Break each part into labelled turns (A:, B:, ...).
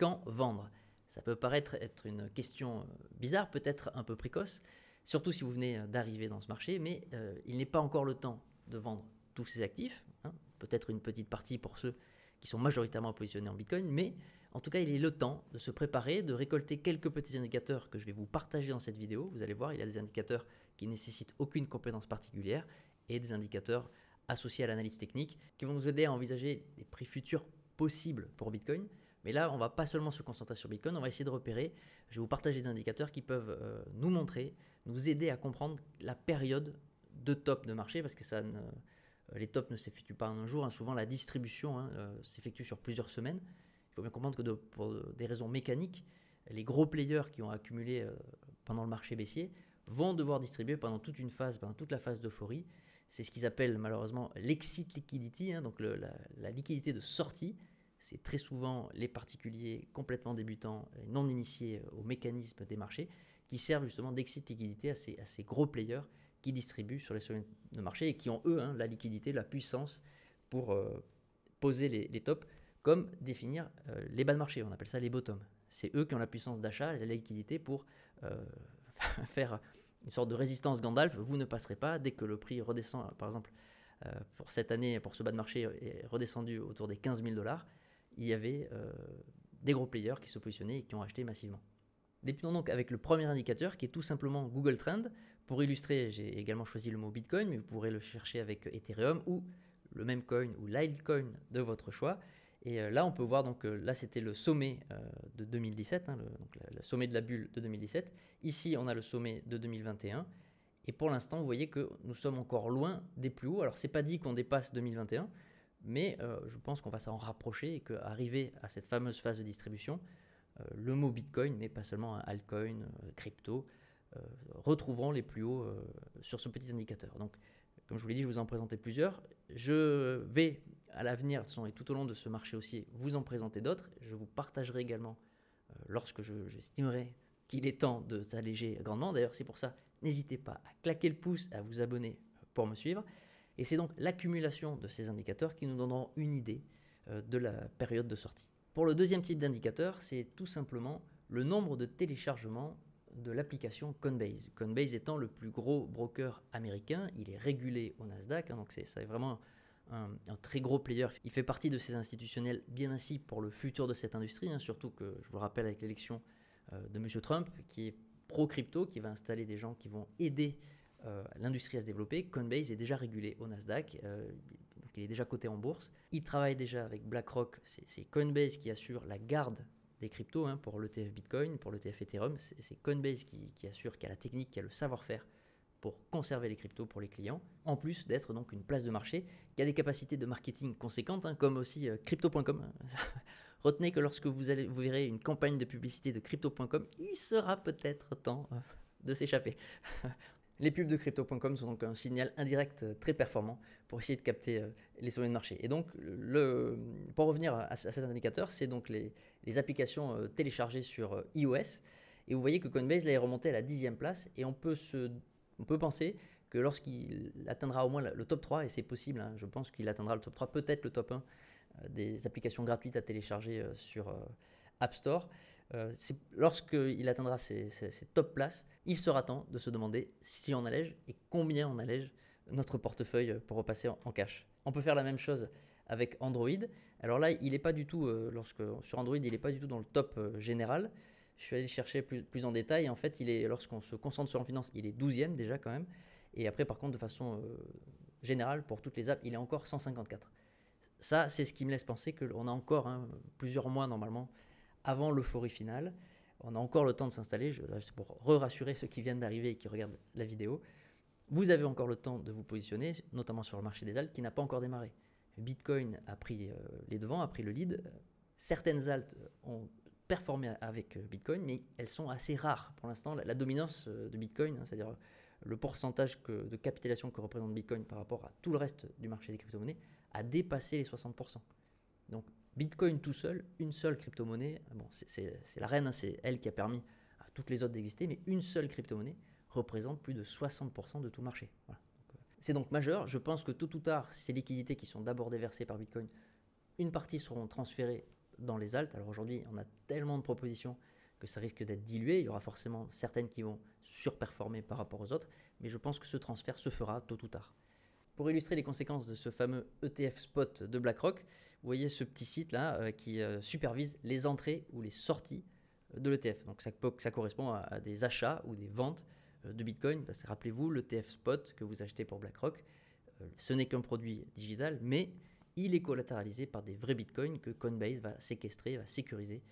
A: Quand vendre? Ça peut paraître être une question bizarre, peut-être un peu précoce, surtout si vous venez d'arriver dans ce marché, mais il n'est pas encore le temps de vendre tous ces actifs, hein, peut-être une petite partie pour ceux qui sont majoritairement positionnés en Bitcoin, mais en tout cas il est le temps de se préparer, de récolter quelques petits indicateurs que je vais vous partager dans cette vidéo. Vous allez voir, il y a des indicateurs qui ne nécessitent aucune compétence particulière et des indicateurs associés à l'analyse technique qui vont nous aider à envisager les prix futurs possibles pour Bitcoin. Mais là, on ne va pas seulement se concentrer sur Bitcoin, on va essayer de repérer, je vais vous partager des indicateurs qui peuvent nous montrer, nous aider à comprendre la période de top de marché, parce que les tops ne s'effectuent pas en un jour, hein. Souvent la distribution s'effectue sur plusieurs semaines. Il faut bien comprendre que pour des raisons mécaniques, les gros players qui ont accumulé pendant le marché baissier vont devoir distribuer pendant toute une phase, pendant toute la phase d'euphorie. C'est ce qu'ils appellent malheureusement l'exit liquidity, hein, donc la liquidité de sortie. C'est très souvent les particuliers complètement débutants et non initiés au mécanisme des marchés qui servent justement d'exit liquidité à ces gros players qui distribuent sur les sommets de marché et qui ont eux la liquidité, la puissance pour poser les tops, comme définir les bas de marché, on appelle ça les bottoms. C'est eux qui ont la puissance d'achat et la liquidité pour faire une sorte de résistance Gandalf. Vous ne passerez pas dès que le prix redescend, par exemple pour cette année, pour ce bas de marché est redescendu autour des 15 000 $. Il y avait des gros players qui se positionnaient et qui ont acheté massivement. Débutons donc avec le premier indicateur qui est tout simplement Google Trend. Pour illustrer, j'ai également choisi le mot Bitcoin, mais vous pourrez le chercher avec Ethereum ou le même coin ou l'altcoin de votre choix. Et là, on peut voir, donc là c'était le sommet de 2017, hein, le sommet de la bulle de 2017. Ici, on a le sommet de 2021. Et pour l'instant, vous voyez que nous sommes encore loin des plus hauts. Alors, c'est pas dit qu'on dépasse 2021, mais je pense qu'on va s'en rapprocher et qu'arriver à cette fameuse phase de distribution, le mot Bitcoin, mais pas seulement altcoin, crypto, retrouveront les plus hauts sur ce petit indicateur. Donc, comme je vous l'ai dit, je vous en présentais plusieurs. Je vais à l'avenir, et tout au long de ce marché haussier, vous en présenter d'autres. Je vous partagerai également lorsque j'estimerai qu'il est temps de s'alléger grandement. D'ailleurs, c'est pour ça, n'hésitez pas à claquer le pouce, à vous abonner pour me suivre. Et c'est donc l'accumulation de ces indicateurs qui nous donneront une idée de la période de sortie. Pour le deuxième type d'indicateur, c'est tout simplement le nombre de téléchargements de l'application Coinbase. Coinbase étant le plus gros broker américain, il est régulé au Nasdaq, hein, donc c'est vraiment un très gros player. Il fait partie de ces institutionnels bien assis pour le futur de cette industrie, hein, surtout que je vous le rappelle avec l'élection de M. Trump, qui est pro-crypto, qui va installer des gens qui vont aider l'industrie à se développer. Coinbase est déjà régulé au Nasdaq, donc il est déjà coté en bourse. Il travaille déjà avec BlackRock, c'est Coinbase qui assure la garde des cryptos, hein, pour l'ETF Bitcoin, pour l'ETF Ethereum. C'est Coinbase qui assure, qui a la technique, qui a le savoir-faire pour conserver les cryptos pour les clients, en plus d'être donc une place de marché qui a des capacités de marketing conséquentes, hein, comme aussi crypto.com. Retenez que lorsque vous verrez une campagne de publicité de crypto.com, il sera peut-être temps de s'échapper. Les pubs de crypto.com sont donc un signal indirect très performant pour essayer de capter les sommets de marché. Et donc, pour revenir à cet indicateur, c'est donc les applications téléchargées sur iOS. Et vous voyez que Coinbase là, est remonté à la 10e place. Et on peut penser que lorsqu'il atteindra au moins le top 3, et c'est possible, hein, je pense qu'il atteindra le top 3, peut-être le top 1 des applications gratuites à télécharger sur App Store, lorsqu'il atteindra ces top places, il sera temps de se demander si on allège et combien on allège notre portefeuille pour repasser en cash. On peut faire la même chose avec Android. Alors là, il n'est pas du tout, sur Android, il n'est pas du tout dans le top général. Je suis allé chercher plus en détail. En fait, lorsqu'on se concentre sur en finance, il est 12e déjà quand même. Et après, par contre, de façon générale, pour toutes les apps, il est encore 154. Ça, c'est ce qui me laisse penser qu'on a encore plusieurs mois normalement avant l'euphorie finale. On a encore le temps de s'installer. C'est pour rassurer ceux qui viennent d'arriver et qui regardent la vidéo. Vous avez encore le temps de vous positionner, notamment sur le marché des alts qui n'a pas encore démarré. Bitcoin a pris les devants, a pris le lead. Certaines alts ont performé avec Bitcoin, mais elles sont assez rares. Pour l'instant, la dominance de Bitcoin, c'est-à-dire le pourcentage de capitalisation que représente Bitcoin par rapport à tout le reste du marché des crypto-monnaies, a dépassé les 60%. Donc Bitcoin tout seul, une seule crypto-monnaie, bon, c'est la reine, hein, c'est elle qui a permis à toutes les autres d'exister, mais une seule crypto-monnaie représente plus de 60% de tout le marché. Voilà. C'est donc majeur. Je pense que tôt ou tard, ces liquidités qui sont d'abord déversées par Bitcoin, une partie seront transférées dans les alts. Alors aujourd'hui, on a tellement de propositions que ça risque d'être dilué. Il y aura forcément certaines qui vont surperformer par rapport aux autres, mais je pense que ce transfert se fera tôt ou tard. Pour illustrer les conséquences de ce fameux ETF spot de BlackRock, vous voyez ce petit site là qui supervise les entrées ou les sorties de l'ETF. Donc ça correspond à des achats ou des ventes de Bitcoin. Parce que rappelez-vous, l'ETF spot que vous achetez pour BlackRock, ce n'est qu'un produit digital, mais il est collatéralisé par des vrais Bitcoins que Coinbase va séquestrer, va sécuriser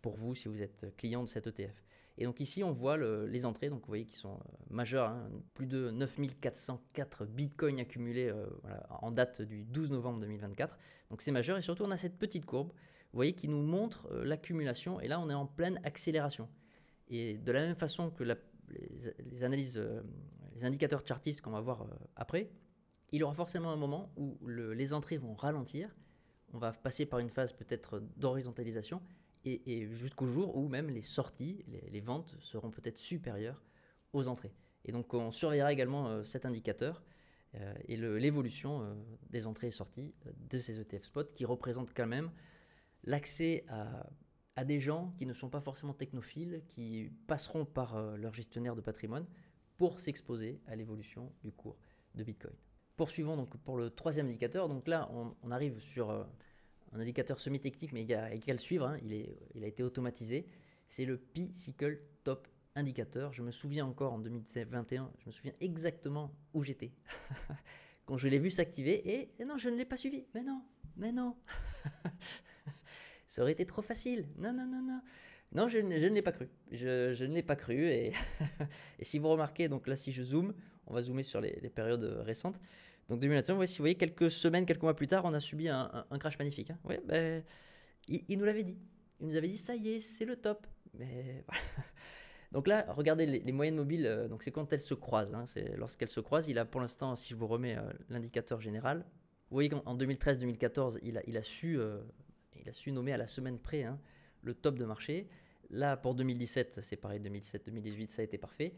A: pour vous si vous êtes client de cet ETF. Et donc ici, on voit les entrées, donc vous voyez qui sont majeures, hein, plus de 9404 bitcoins accumulés voilà, en date du 12 novembre 2024. Donc c'est majeur et surtout on a cette petite courbe, vous voyez, qui nous montre l'accumulation et là on est en pleine accélération. Et de la même façon que les analyses, les indicateurs chartistes qu'on va voir après, il y aura forcément un moment où les entrées vont ralentir, on va passer par une phase peut-être d'horizontalisation, et jusqu'au jour où même les sorties, les ventes seront peut-être supérieures aux entrées. Et donc on surveillera également cet indicateur et l'évolution des entrées et sorties de ces ETF spot qui représentent quand même l'accès à des gens qui ne sont pas forcément technophiles, qui passeront par leur gestionnaire de patrimoine pour s'exposer à l'évolution du cours de Bitcoin. Poursuivons donc pour le troisième indicateur. Donc là, on arrive sur un indicateur semi-technique, mais il y a qu'à le suivre, hein. Il a été automatisé. C'est le P-Cycle Top Indicator. Je me souviens encore en 2021, je me souviens exactement où j'étais quand je l'ai vu s'activer. Et non, je ne l'ai pas suivi. Mais non. Ça aurait été trop facile. Non. Non, je ne l'ai pas cru. Je ne l'ai pas cru. Et si vous remarquez, donc là, si je zoome, on va zoomer sur les périodes récentes. Donc 2021, si vous voyez, quelques semaines, quelques mois plus tard, on a subi un crash magnifique. Hein. Ouais, ben, il nous l'avait dit. Il nous avait dit, ça y est, c'est le top. Mais voilà. Donc là, regardez les moyennes mobiles. Donc c'est quand elles se croisent. Hein. C'est lorsqu'elles se croisent. Il a pour l'instant, si je vous remets l'indicateur général, vous voyez qu'en 2013-2014, il a su nommer à la semaine près le top de marché. Là, pour 2017, c'est pareil, 2017-2018, ça a été parfait.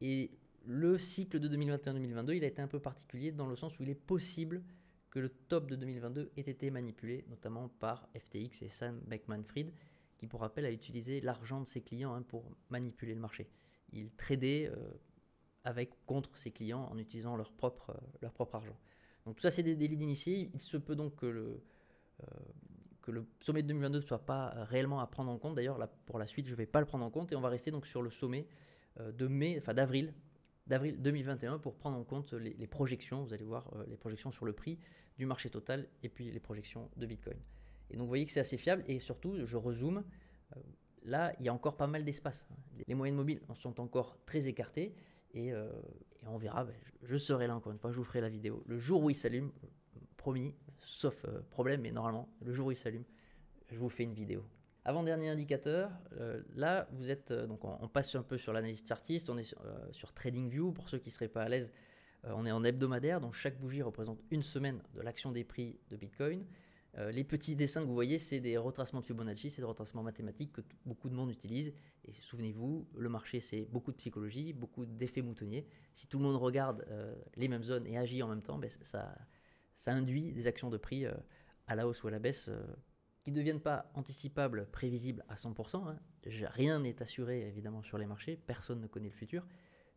A: Et le cycle de 2021-2022, il a été un peu particulier dans le sens où il est possible que le top de 2022 ait été manipulé, notamment par FTX et Sam Bankman-Fried, qui, pour rappel, a utilisé l'argent de ses clients pour manipuler le marché. Il tradait contre ses clients en utilisant leur propre argent. Donc tout ça, c'est des délits d'initiés. Il se peut donc que le sommet de 2022 ne soit pas réellement à prendre en compte. D'ailleurs, pour la suite, je ne vais pas le prendre en compte et on va rester donc sur le sommet d'avril 2021 pour prendre en compte les projections. Vous allez voir les projections sur le prix du marché total et puis les projections de Bitcoin. Et donc vous voyez que c'est assez fiable et surtout, je rezoome, là il y a encore pas mal d'espace. Les moyennes mobiles sont encore très écartées et on verra, je serai là encore une fois, je vous ferai la vidéo. Le jour où il s'allume, promis, sauf problème, mais normalement, le jour où il s'allume, je vous fais une vidéo. Avant-dernier indicateur, là vous êtes, donc on passe un peu sur l'analyse chartiste, on est sur TradingView, pour ceux qui ne seraient pas à l'aise, on est en hebdomadaire, donc chaque bougie représente une semaine de l'action des prix de Bitcoin. Les petits dessins que vous voyez, c'est des retracements de Fibonacci, c'est des retracements mathématiques que beaucoup de monde utilise. Et souvenez-vous, le marché, c'est beaucoup de psychologie, beaucoup d'effets moutonniers. Si tout le monde regarde les mêmes zones et agit en même temps, ça induit des actions de prix à la hausse ou à la baisse qui ne deviennent pas anticipables, prévisibles à 100%. Hein. Rien n'est assuré, évidemment, sur les marchés. Personne ne connaît le futur.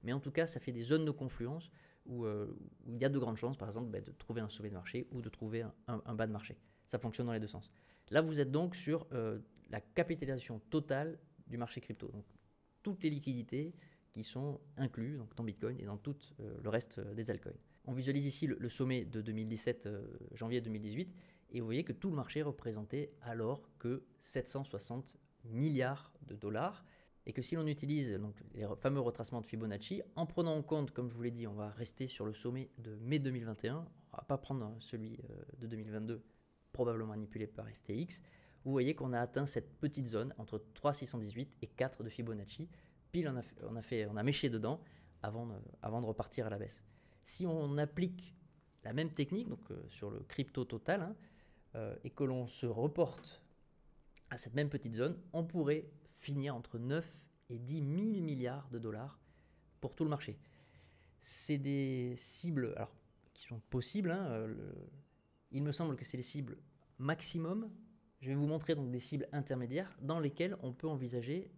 A: Mais en tout cas, ça fait des zones de confluence où il y a de grandes chances, par exemple, de trouver un sommet de marché ou de trouver un bas de marché. Ça fonctionne dans les deux sens. Là, vous êtes donc sur la capitalisation totale du marché crypto. Donc, toutes les liquidités qui sont incluses donc, dans Bitcoin et dans tout le reste des altcoins. On visualise ici le sommet de 2017, janvier 2018, et vous voyez que tout le marché représentait alors que 760 milliards de dollars. Et que si l'on utilise donc, les fameux retracements de Fibonacci, en prenant en compte, comme je vous l'ai dit, on va rester sur le sommet de mai 2021, on ne va pas prendre celui de 2022, probablement manipulé par FTX, vous voyez qu'on a atteint cette petite zone entre 3,618 et 4 de Fibonacci, pile on a méché dedans avant de repartir à la baisse. Si on applique la même technique donc, sur le crypto total et que l'on se reporte à cette même petite zone, on pourrait finir entre 9 et 10 000 milliards de dollars pour tout le marché. C'est des cibles alors, qui sont possibles. Il me semble que c'est les cibles maximum. je vais vous montrer donc des cibles intermédiaires dans lesquelles on peut envisager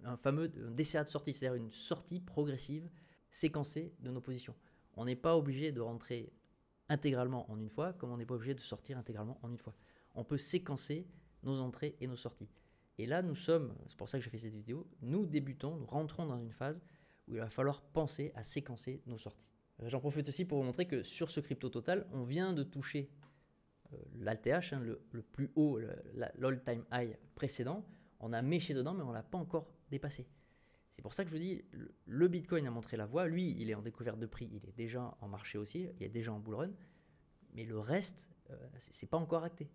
A: un fameux DCA de sortie, c'est-à-dire une sortie progressive séquencée de nos positions. On n'est pas obligé de rentrer intégralement en une fois, comme on n'est pas obligé de sortir intégralement en une fois. On peut séquencer nos entrées et nos sorties. Et là, nous sommes, c'est pour ça que je fais cette vidéo, nous débutons, nous rentrons dans une phase où il va falloir penser à séquencer nos sorties. J'en profite aussi pour vous montrer que sur ce crypto total, on vient de toucher l'ALTH, le plus haut, l'all-time high précédent. On a méché dedans, mais on ne l'a pas encore dépassé. C'est pour ça que je vous dis, le Bitcoin a montré la voie. Lui, il est en découverte de prix, il est déjà en marché aussi, il est déjà en bull run. Mais le reste, c'est pas encore acté.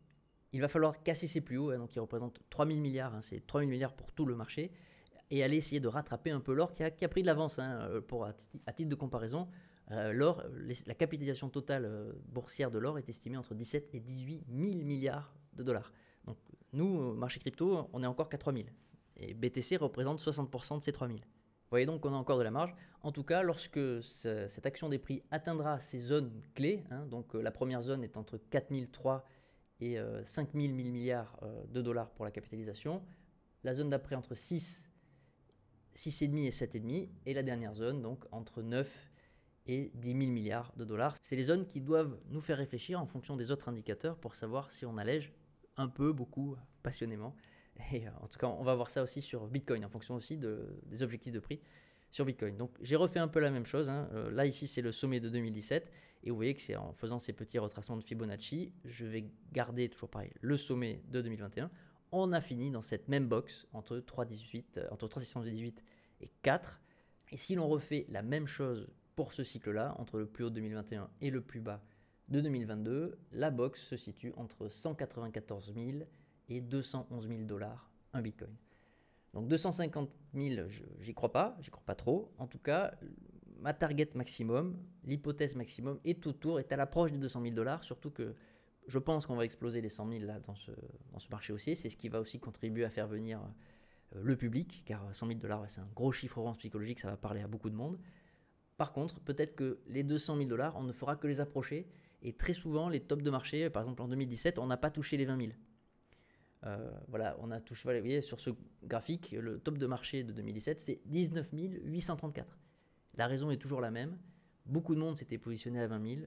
A: Il va falloir casser ses plus hauts, donc qui représentent 3000 milliards, c'est 3000 milliards pour tout le marché, et aller essayer de rattraper un peu l'or qui a pris de l'avance. À titre de comparaison, l'or, la capitalisation totale boursière de l'or est estimée entre 17 et 18 000 milliards de dollars. Donc nous, marché crypto, on est encore qu'à 3000. Et BTC représente 60% de ces 3000. Vous voyez donc qu'on a encore de la marge. En tout cas, lorsque cette action des prix atteindra ces zones clés, donc la première zone est entre 4003 et 5000 milliards de dollars pour la capitalisation, la zone d'après entre 6, 6,5 et 7,5, et la dernière zone donc entre 9 et 10 000 milliards de dollars. C'est les zones qui doivent nous faire réfléchir en fonction des autres indicateurs pour savoir si on allège un peu, beaucoup, passionnément. Et en tout cas, on va voir ça aussi sur Bitcoin, en fonction aussi des objectifs de prix sur Bitcoin. Donc j'ai refait un peu la même chose. Là, ici, c'est le sommet de 2017. Et vous voyez que c'est en faisant ces petits retracements de Fibonacci, je vais garder toujours pareil le sommet de 2021. On a fini dans cette même box entre 3,618 et 4. Et si l'on refait la même chose pour ce cycle-là, entre le plus haut de 2021 et le plus bas de 2022, la box se situe entre 194 000 et 211 000 dollars un Bitcoin. Donc 250 000, j'y crois pas trop. En tout cas, ma target maximum, l'hypothèse maximum est autour, est à l'approche des 200 000 dollars, surtout que je pense qu'on va exploser les 100 000 là, dans ce marché haussier. C'est ce qui va aussi contribuer à faire venir le public, car 100 000 dollars, c'est un gros chiffre rond psychologique, ça va parler à beaucoup de monde. Par contre, peut-être que les 200 000 dollars, on ne fera que les approcher. Et très souvent, les tops de marché, par exemple en 2017, on n'a pas touché les 20 000. Voilà, on a touché, voilà, vous voyez, sur ce graphique, le top de marché de 2017, c'est 19 834. La raison est toujours la même. Beaucoup de monde s'était positionné à 20 000.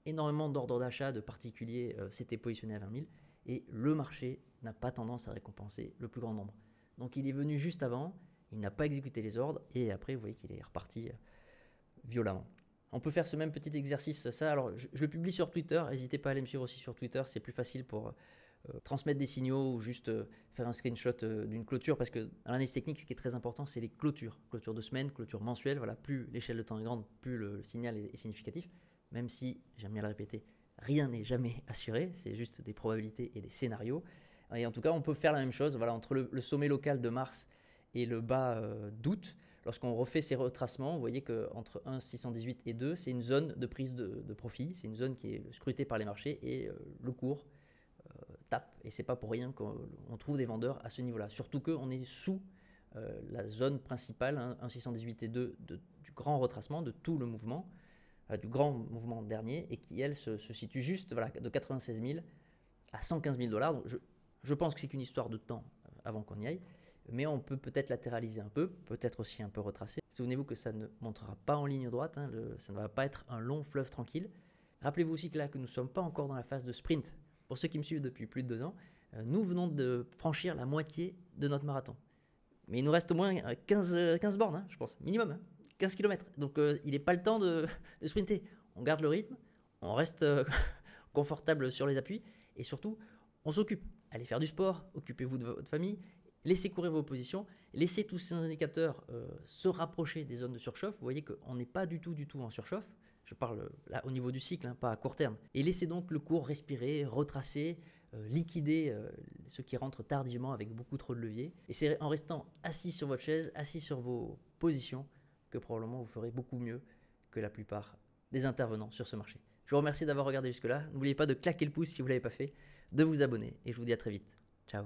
A: Énormément d'ordres d'achat de particuliers s'étaient positionnés à 20 000. Et le marché n'a pas tendance à récompenser le plus grand nombre. Donc il est venu juste avant, il n'a pas exécuté les ordres, et après, vous voyez qu'il est reparti violemment. On peut faire ce même petit exercice, ça, alors je le publie sur Twitter, n'hésitez pas à aller me suivre aussi sur Twitter, c'est plus facile pour transmettre des signaux ou juste faire un screenshot d'une clôture, parce que dans l'analyse technique, ce qui est très important, c'est les clôtures de semaine, clôture mensuelle. Voilà, plus l'échelle de temps est grande, plus le signal est significatif, même si, j'aime bien le répéter, rien n'est jamais assuré, c'est juste des probabilités et des scénarios. Et en tout cas, on peut faire la même chose, voilà, entre le sommet local de mars et le bas d'août. Lorsqu'on refait ces retracements, vous voyez qu'entre 1,618 et 2, c'est une zone de prise de profit, c'est une zone qui est scrutée par les marchés, et le cours tape. Et c'est pas pour rien qu'on trouve des vendeurs à ce niveau-là. Surtout qu'on est sous la zone principale, 1,618 et 2, du grand retracement, de tout le mouvement, du grand mouvement dernier, et qui, elle, se situe juste de 96 000 à 115 000 dollars. Donc je pense que c'est qu'une histoire de temps avant qu'on y aille. Mais on peut peut-être latéraliser un peu, peut-être aussi un peu retracer. Souvenez-vous que ça ne montera pas en ligne droite, ça ne va pas être un long fleuve tranquille. Rappelez-vous aussi que là, que nous ne sommes pas encore dans la phase de sprint. Pour ceux qui me suivent depuis plus de 2 ans, nous venons de franchir la moitié de notre marathon. Mais il nous reste au moins 15 bornes, je pense, minimum, 15 km. Donc il n'est pas le temps de sprinter. On garde le rythme, on reste confortable sur les appuis, et surtout, on s'occupe. Allez faire du sport, occupez-vous de votre famille, laissez courir vos positions, laissez tous ces indicateurs se rapprocher des zones de surchauffe. Vous voyez qu'on n'est pas du tout en surchauffe. Je parle là au niveau du cycle, pas à court terme. Et laissez donc le cours respirer, retracer, liquider ceux qui rentrent tardivement avec beaucoup trop de levier. Et c'est en restant assis sur votre chaise, assis sur vos positions, que probablement vous ferez beaucoup mieux que la plupart des intervenants sur ce marché. Je vous remercie d'avoir regardé jusque-là. N'oubliez pas de claquer le pouce si vous ne l'avez pas fait, de vous abonner, et je vous dis à très vite. Ciao.